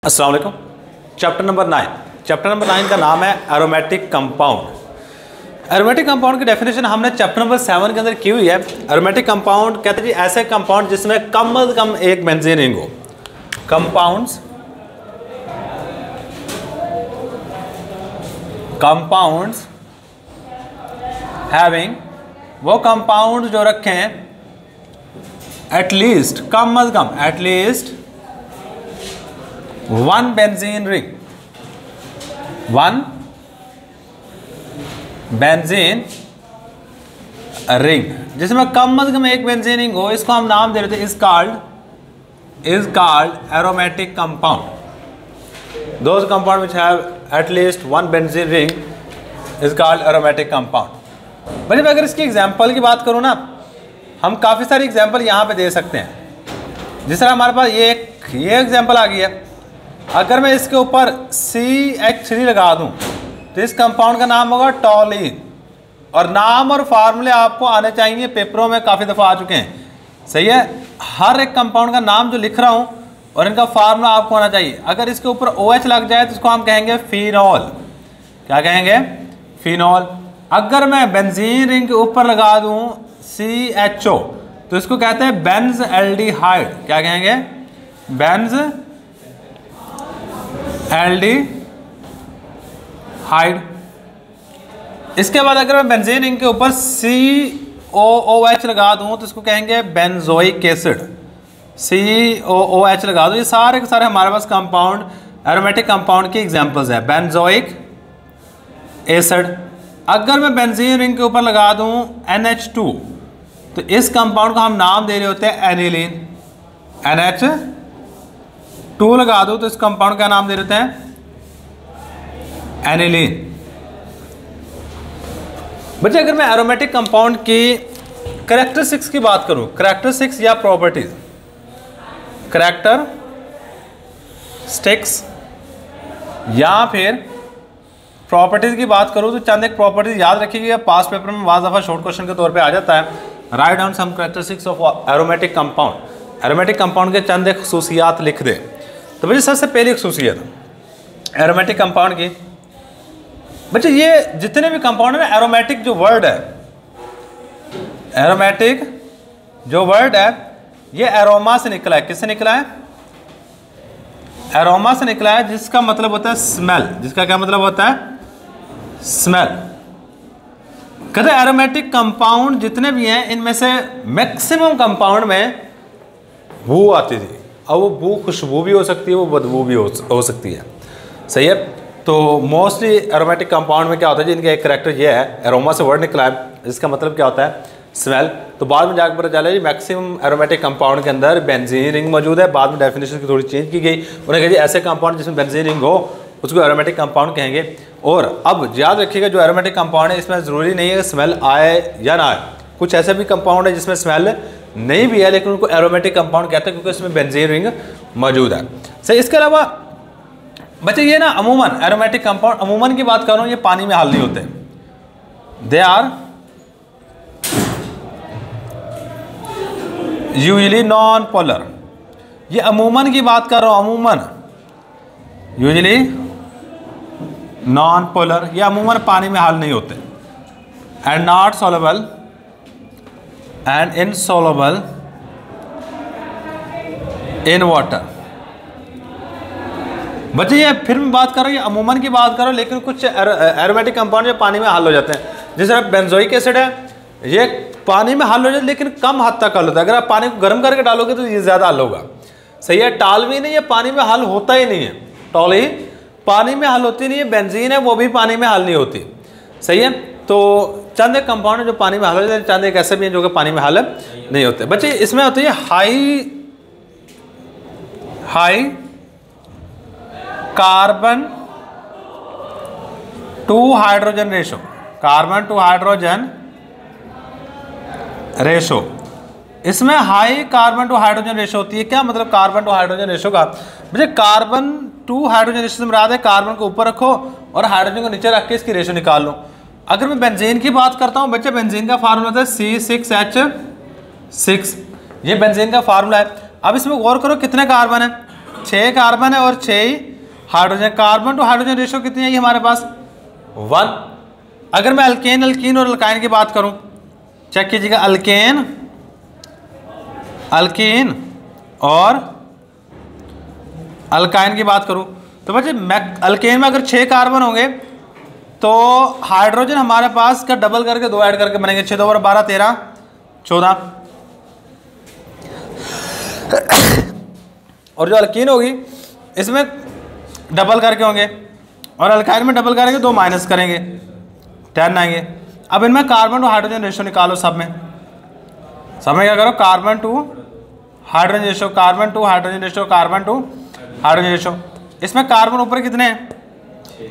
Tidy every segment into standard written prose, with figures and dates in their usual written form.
अस्सलाम वालेकुम। Chapter number 9 का नाम है एरोमेटिक कंपाउंड। एरोमेटिक कंपाउंड की डेफिनेशन हमने चैप्टर नंबर 7 के अंदर की हुई है। एरोमेटिक कंपाउंड कहते हैं जी ऐसे कंपाउंड जिसमें कम से कम एक बेंजीन रिंग हो। कंपाउंड्स हैविंग, वो कंपाउंड जो रखे हैं एटलीस्ट कम से कम at least one benzene ring, one benzene ring जिसमें कम से कम एक बेंजीन रिंग हो, इसको हम नाम दे रहे थे is called aromatic compound. Those compound which have at least one benzene ring is called aromatic compound। भाई अगर इसकी एग्जांपल की बात करूँ ना, हम काफ़ी सारी एग्जांपल यहाँ पे दे सकते हैं। जिस तरह हमारे पास ये एग्जांपल आ गई है, अगर मैं इसके ऊपर CH3 लगा दूँ तो इस कंपाउंड का नाम होगा टॉलीन। और नाम और फार्मूले आपको आने चाहिए, पेपरों में काफ़ी दफ़ा आ चुके हैं। सही है, हर एक कंपाउंड का नाम जो लिख रहा हूँ और इनका फार्मूला आपको आना चाहिए। अगर इसके ऊपर OH लग जाए तो इसको हम कहेंगे फिनॉल। क्या कहेंगे? फिनॉल। अगर मैं बेंजीन रिंग के ऊपर लगा दूं CHO तो इसको कहते हैं बेंज एल्डिहाइड। क्या कहेंगे? Benz aldehyde. इसके बाद अगर मैं बेंजीन रिंग के ऊपर COOH लगा दूं तो इसको कहेंगे बेंजोइक एसिड। COOH लगा दो। ये सारे के सारे हमारे पास कंपाउंड एरोमेटिक कंपाउंड की एग्जांपल्स है। Benzoic acid. अगर मैं बेंजीन रिंग के ऊपर लगा दूं NH2 तो इस कंपाउंड को हम नाम दे रहे होते हैं एनिलीन। NH2 लगा दो तो इस कंपाउंड का नाम दे देते हैं एनिलीन। बच्चे अगर मैं एरोमेटिक कंपाउंड की कैरेक्टरिस्टिक्स की बात करूं, कैरेक्टरिस्टिक्स या प्रॉपर्टीज, कैरेक्टरिस्टिक्स या फिर प्रॉपर्टीज की बात करूं तो चंद एक प्रॉपर्टीज याद रखिएगा। पास पेपर में वाज दफा शॉर्ट क्वेश्चन के तौर पे आ जाता है। Write down some characteristics of aromatic compound. Aromatic compound के चंद एक खुसूसियात लिख दे। तो बच्चे सबसे पहली खुसूसियत एरोमेटिक कंपाउंड की, बच्चे ये जितने भी कंपाउंड है ना, एरोमेटिक जो वर्ड है, एरोमेटिक जो वर्ड है ये एरोमा से निकला है। किससे निकला है? एरोमा से निकला है, जिसका मतलब होता है स्मेल। जिसका क्या मतलब होता है? स्मेल। कहते हैं एरोमेटिक कंपाउंड जितने भी हैं इनमें से मैक्सिमम कंपाउंड में बू आती थी। और वो बू खुशबू भी हो सकती है, वो बदबू भी हो सकती है। सही है। तो मोस्टली एरोमेटिक कंपाउंड में क्या होता है, जिनका एक करैक्टर ये है, एरोमा से वर्ड निकला है, जिसका मतलब क्या होता है? स्मेल। तो बाद में जाकर पता चला जी मैक्सिमम एरोमेटिक कंपाउंड के अंदर बेंजीन रिंग मौजूद है। बाद में डेफिनेशन की थोड़ी चेंज की गई। उन्होंने कहा जी ऐसे कंपाउंड जिसमें बेंजीन रिंग हो उसको एरोमेटिक कंपाउंड कहेंगे। और अब याद रखिएगा जो एरोमेटिक कंपाउंड है इसमें ज़रूरी नहीं है कि स्मेल आए या ना आए। कुछ ऐसे भी कंपाउंड है जिसमें स्मेल नहीं भी है लेकिन उनको एरोमेटिक कंपाउंड कहते हैं क्योंकि उसमें बेंजीन रिंग मौजूद है। सही। इसके अलावा बच्चे ये ना अमूमन एरोमेटिक कंपाउंड, अमूमन की बात कर रहा हूँ, ये पानी में हल नहीं होते। They are usually non polar. ये अमूमन की बात कर रहा हूं, अमूमन यूजली नॉन पोलर। ये अमूमन पानी में हल नहीं होते। And not soluble and insoluble in water. बच्चे ये फिर मैं बात कर रहा हूँ, ये अमूमन की बात कर रहा हूँ, लेकिन कुछ एरोमेटिक कंपाउंड जो पानी में हल हो जाते हैं। जैसे बेंजोइक एसिड है, ये पानी में हल हो जाता है लेकिन कम हद तक हल होता है। अगर आप पानी को गर्म करके डालोगे तो ये ज़्यादा हल होगा। सही है। टालवी नहीं, ये पानी में हल होता ही नहीं है। टॉली पानी में हल होती नहीं है, बेंजीन है वो भी पानी में हल नहीं होती। सही है। तो चंद एक कंपाउंड जो पानी में हल हो जाते हैं, चंद एक ऐसे भी हैं जो कि पानी में हल नहीं होते। बच्चे इसमें होती है high carbon to hydrogen ratio. Carbon to hydrogen ratio. इसमें high carbon to hydrogen ratio होती है। क्या मतलब कार्बन टू हाइड्रोजन रेशो का? मुझे कार्बन टू हाइड्रोजन रेशो से मुराद है कार्बन को ऊपर रखो और हाइड्रोजन को नीचे रख के इसकी रेशो निकाल लो। अगर मैं बेंजीन की बात करता हूं बच्चे, बेंजीन का फार्मूला होता है C6H6। ये बेंजीन का फार्मूला है। अब इसमें गौर करो कितने कार्बन है। 6 कार्बन है और 6 ही hydrogen. Carbon to hydrogen ratio कितनी है हमारे पास 1। अगर मैं अल्कीन और अल्काइन की बात करूं, चेक कीजिएगा, अल्कीन और अल्काइन की बात करूं तो बच्चे अल्केन में अगर 6 कार्बन होंगे तो हाइड्रोजन हमारे पास का डबल करके 2 ऐड करके बनेंगे, 6 2 12 13 14। और जो अल्कीन होगी इसमें डबल करके होंगे और अल्काइन में डबल करेंगे 2 माइनस करेंगे 10 आएंगे। अब इनमें कार्बन टू हाइड्रोजन रेशो निकालो, सब में क्या करो, carbon to hydrogen ratio, carbon to hydrogen ratio, carbon to hydrogen ratio. इसमें कार्बन ऊपर कितने हैं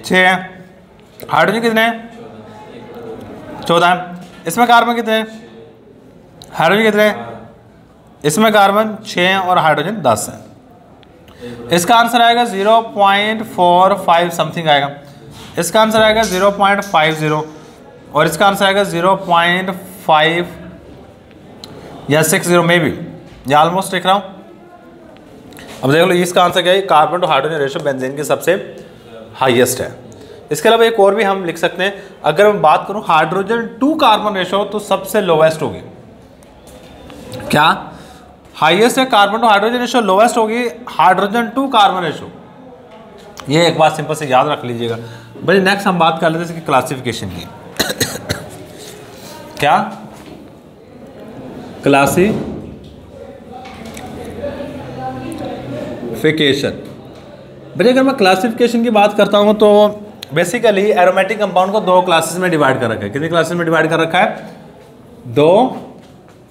6 हैं, हाइड्रोजन कितने हैं 14 हैं। इसमें कार्बन कितने हैं, हाइड्रोजन कितने हैं, इसमें कार्बन 6 हैं और हाइड्रोजन 10 हैं। इसका आंसर आएगा 0.45 समथिंग आएगा, इसका आंसर आएगा 0.50 और इसका आंसर आएगा 0.5 या 60 में भी, या ऑलमोस्ट लिख रहा हूँ। अब देख लो इसका आंसर क्या है, carbon to hydrogen ratio benzene की सबसे हाईएस्ट है। इसके अलावा एक और भी हम लिख सकते हैं, अगर मैं बात करूं हाइड्रोजन टू कार्बन रेशो तो सबसे लोवेस्ट होगी। क्या हाईएस्ट है carbon to hydrogen ratio, lowest होगी हाइड्रोजन टू कार्बन रेशो। ये एक बात सिंपल से याद रख लीजिएगा। भाई नेक्स्ट हम बात कर लेते हैं इसकी क्लासिफिकेशन की। क्या क्लासिफिकेशन, भाई अगर मैं क्लासिफिकेशन की बात करता हूं तो बेसिकली एरोमेटिक कंपाउंड को 2 क्लासेस में डिवाइड कर रखा है। कितनी क्लासेस में डिवाइड कर रखा है, 2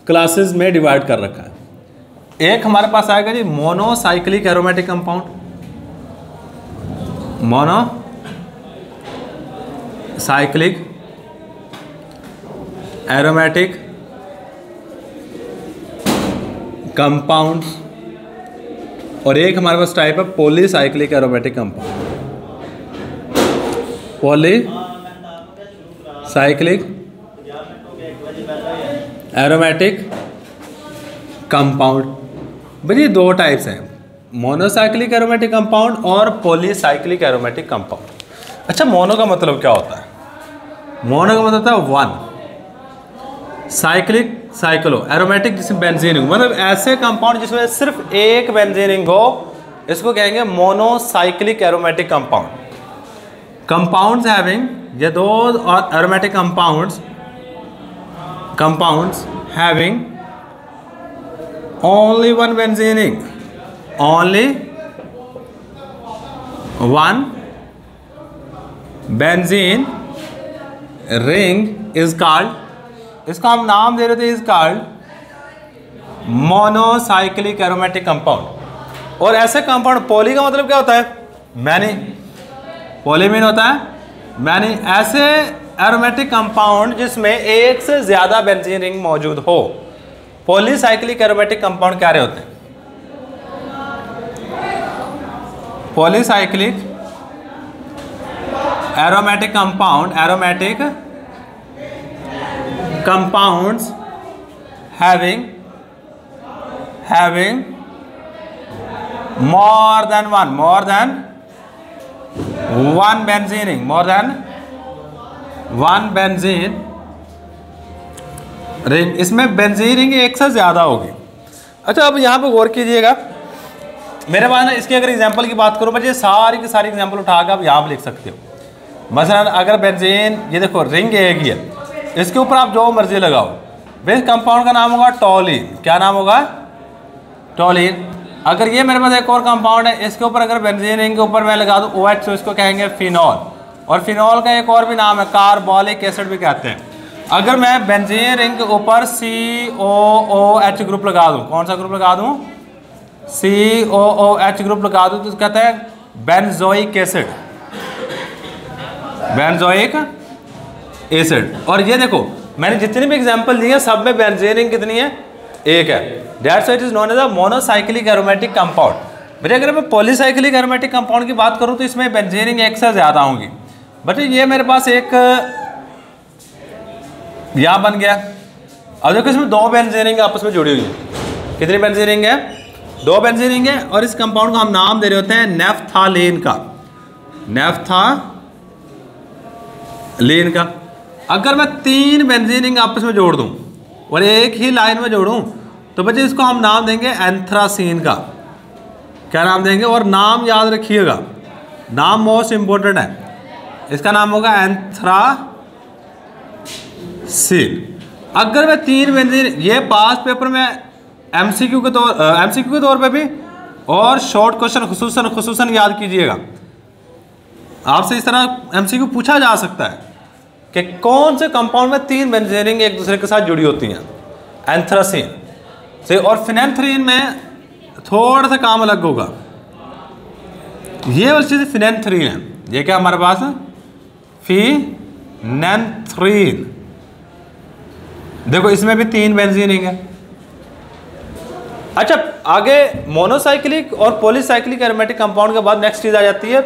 क्लासेस में डिवाइड कर रखा है। एक हमारे पास आएगा जी monocyclic aromatic compound, monocyclic aromatic compounds, और एक हमारे पास टाइप है polycyclic aromatic compound, polycyclic aromatic compound. भाई 2 टाइप्स हैं, मोनोसाइक्लिक एरोमेटिक कंपाउंड और पॉलीसाइक्लिक एरोमेटिक कंपाउंड। अच्छा मोनो का मतलब क्या होता है, मोनो का मतलब होता है 1, साइक्लिक साइक्लो एरोमेटिक जिसमें बेंजीन हो, मतलब ऐसे कंपाउंड जिसमें सिर्फ एक बेंजीन हो, इसको कहेंगे monocyclic aromatic compound. Compounds having, ये 2 aromatic compounds having only one benzene, only one benzene ring is called, इसका हम नाम दे रहे थे, is called monocyclic aromatic compound. और ऐसे कंपाउंड, पॉली का मतलब क्या होता है, मैनी, पॉली मीन होता है मैनी। ऐसे एरोमेटिक कंपाउंड जिसमें एक से ज्यादा बेंजीन रिंग मौजूद हो, पॉलीसाइक्लिक एरोमेटिक कंपाउंड क्या रहे होते हैं, polycyclic aromatic compounds having more than one benzene ring, more than one benzene ring, इसमें बेंजीन रिंग एक से ज़्यादा होगी। अच्छा अब यहाँ पे गौर कीजिएगा, मेरे पास ना इसकी अगर एग्जांपल की बात करूँ बच्चे, सारी की सारी एग्जांपल उठाकर आप यहाँ पे लिख सकते हो। मसलन अगर बेंजीन, ये देखो रिंग एक ही है, इसके ऊपर आप जो मर्जी लगाओ, बेस कंपाउंड का नाम होगा टॉलीन। क्या नाम होगा, टॉलीन। अगर ये मेरे पास एक और कंपाउंड है, इसके ऊपर अगर बेंजीन रिंग के ऊपर मैं लगा दूँ OH, तो इसको कहेंगे फिनॉल। और फिनॉल का एक और भी नाम है, कार्बोलिक एसिड भी कहते हैं। अगर मैं बेंजीन रिंग के ऊपर COOH ग्रुप लगा दूं, कौन सा ग्रुप लगा दूं, COOH ग्रुप लगा दूं, तो कहते हैं बेंजोइक एसिड, बेंजोइक एसिड। और ये देखो मैंने जितनी भी एग्जांपल दी है सब में बेंजीन रिंग कितनी है, एक है। That's why it is known as a monocyclic aromatic compound. But अगर मैं पॉलीसाइक्लिक एरोमेटिक कंपाउंड की बात करूं तो इसमें बेंजीन रिंग एक से ज्यादा होंगी। बट ये मेरे पास एक यहाँ बन गया। अब देखो इसमें 2 बेंजीन रिंग आपस में जुड़ी हुई है। कितनी बेंजीन रिंग है, 2 बेंजीन रिंग है और इस कंपाउंड को हम नाम दे रहे होते हैं नेफ्थालीन का, नेफ्थालीन का। अगर मैं 3 बेंजीन रिंग आपस में जोड़ दूं और एक ही लाइन में जोड़ूं तो बच्चे इसको हम नाम देंगे एंथ्रासीन का। क्या नाम देंगे? और नाम याद रखिएगा, नाम मोस्ट इंपोर्टेंट है, इसका नाम होगा एंथ्रासीन। अगर मैं 3 बेंजीन, ये पास पेपर में एमसीक्यू के तौर पे भी और शॉर्ट क्वेश्चन खुसूसन याद कीजिएगा, आपसे इस तरह एमसीक्यू पूछा जा सकता है कि कौन से कंपाउंड में 3 बेंजीन रिंग एक दूसरे के साथ जुड़ी होती हैं, एंथ्रासीन से। और फिनेंथ्रीन में थोड़ा सा काम अलग होगा, ये वाली चीज़ फिनेंथ्रीन है। ये क्या हमारे पास है? फिनेंथ्रीन। देखो इसमें भी 3 बेंजीन रिंग है। अच्छा, आगे मोनोसाइक्लिक और पॉलीसाइक्लिक एरोमेटिक कंपाउंड के बाद नेक्स्ट चीज आ जाती है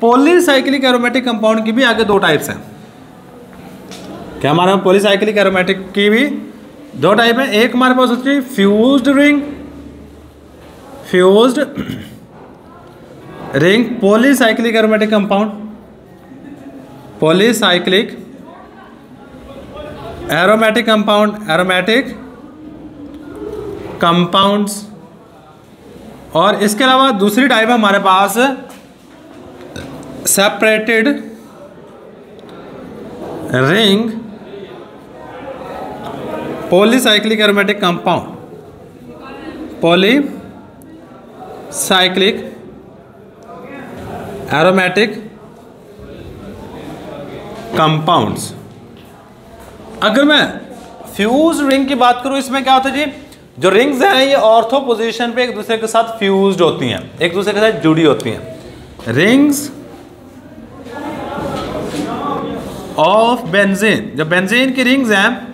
पॉलीसाइक्लिक एरोमेटिक कंपाउंड की भी आगे 2 टाइप्स हैं। क्या हमारे पॉलीसाइक्लिक एरोमेटिक की भी 2 टाइप है। एक हमारे पास होती है fused ring polycyclic aromatic compound, polycyclic aromatic compounds. और इसके अलावा दूसरी टाइप है हमारे पास separated ring polycyclic aromatic compound, polycyclic aromatic compounds. अगर मैं फ्यूज रिंग की बात करूं, इसमें क्या होता है जी, जो रिंग्स हैं ये ऑर्थो पोजीशन पे एक दूसरे के साथ फ्यूज्ड होती हैं, एक दूसरे के साथ जुड़ी होती हैं। रिंग्स ऑफ बेंजीन, जो बेंजीन की रिंग्स हैं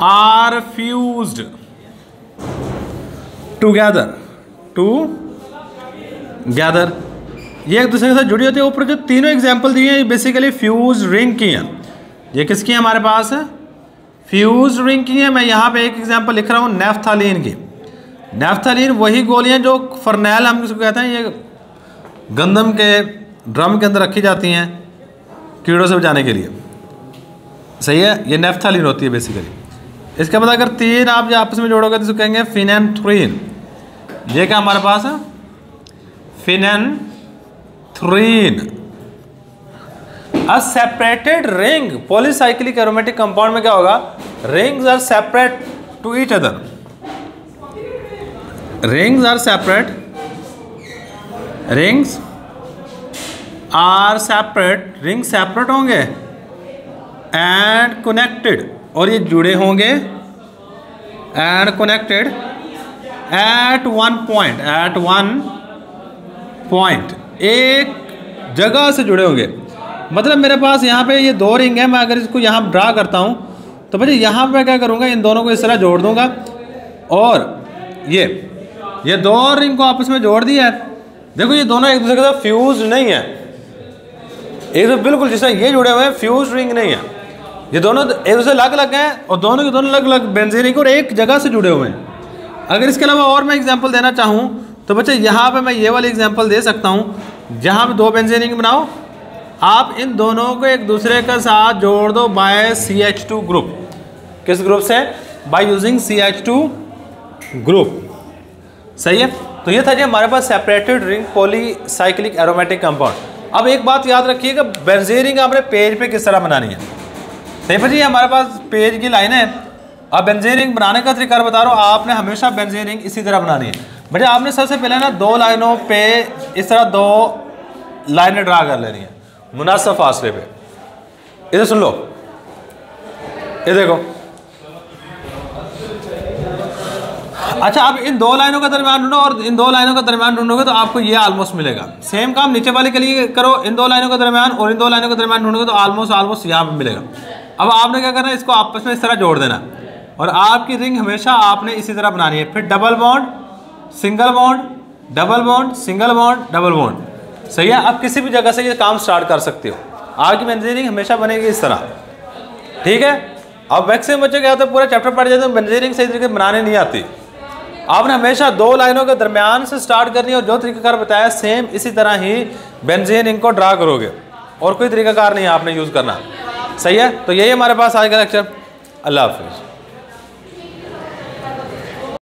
आर फ्यूज्ड टुगेदर, ये एक दूसरे के साथ जुड़ी होती है। ऊपर जो तीनों एग्जांपल दिए हैं ये बेसिकली फ्यूज रिंग की हैं। ये किसकी है हमारे पास है? फ्यूज रिंग की है। मैं यहाँ पे एक एग्जांपल लिख रहा हूँ नेफ्थालीन की। नेफ्थालीन वही गोलियाँ जो फर्नैल हम किसको कहते हैं, ये गंदम के ड्रम के अंदर रखी जाती हैं कीड़ों से बचाने के लिए, सही है। ये नेफ्थालीन होती है बेसिकली। इसके बाद अगर 3 आप आपस में जोड़ोगे तो इसको कहेंगे फिनेंथ्रीन। ये क्या हमारे पास है? Phenanthrene. A separated ring polycyclic aromatic compound में क्या होगा? Rings are separate to each other, rings are separate ring separate होंगे एंड कनेक्टेड, और ये जुड़े होंगे and connected at one point, एक जगह से जुड़े होंगे। मतलब मेरे पास यहाँ पे ये 2 रिंग है, मैं अगर इसको यहाँ ड्रा करता हूँ तो भाई यहाँ पे क्या करूँगा, इन दोनों को इस तरह जोड़ दूँगा और ये 2 रिंग को आपस में जोड़ दिया है। देखो ये दोनों एक दूसरे के साथ फ्यूज नहीं है, एक तो बिल्कुल जिस तरह ये जुड़े हुए हैं, फ्यूज रिंग नहीं है। ये दोनों एक दूसरे अलग हैं और दोनों के दोनों अलग अलग बेंजीन रिंग और एक जगह से जुड़े हुए हैं। अगर इसके अलावा और मैं एग्जांपल देना चाहूँ तो बच्चे यहाँ पे मैं ये वाली एग्जांपल दे सकता हूँ, जहाँ पे 2 बेंजीन रिंग बनाओ, आप इन दोनों को एक दूसरे के साथ जोड़ दो बाय CH2 ग्रुप। किस ग्रुप से? बाय यूजिंग CH2 ग्रुप, सही है। तो ये था जी हमारे पास separated ring polycyclic aromatic compound. अब एक बात याद रखिएगा, बेंजीन रिंग आपने पेज पे किस तरह बनानी है। देखिए जी हमारे पास पेज की लाइन है, अब बेंजीन रिंग बनाने का तरीका बता रहा हूँ। आपने हमेशा बेंजीन रिंग इसी तरह बनानी है। बेटा आपने सबसे पहले ना 2 लाइनों पे इस तरह 2 लाइनें ड्रा कर लेनी है मुनासिब फासले पे। इधर सुन लो, ये देखो। अच्छा, आप इन 2 लाइनों का दरम्यान ढूंढो और इन 2 लाइनों का दरम्यान ढूंढोगे तो आपको ये ऑलमोस्ट मिलेगा। सेम काम नीचे वाले के लिए करो, इन 2 लाइनों का दरम्यान और इन 2 लाइनों का दरम्यान ढूंढोगे तो ऑलमोस्ट यहाँ पे मिलेगा। अब आपने क्या करना है, इसको आपस में इस तरह जोड़ देना और आपकी रिंग हमेशा आपने इसी तरह बनानी है। फिर double bond, single bond, double bond, single bond, double bond, सही है। आप किसी भी जगह से ये काम स्टार्ट कर सकते हो। आपकी बेंजीन रिंग हमेशा बनेगी इस तरह, ठीक है। अब मैक्सिमम बच्चे क्या होता है, पूरा चैप्टर पढ़ जाते हैं, बेंजीन रिंग सही तरीके से बनाने नहीं आती। आपने हमेशा 2 लाइनों के दरमियान से स्टार्ट करनी है और जो तरीकाकार बताया सेम इसी तरह ही बेंजीन इंक को ड्रा करोगे और कोई तरीकाकार नहीं आपने यूज़ करना। सही है, तो यही हमारे पास आज का लेक्चर। अल्लाह हाफिज़।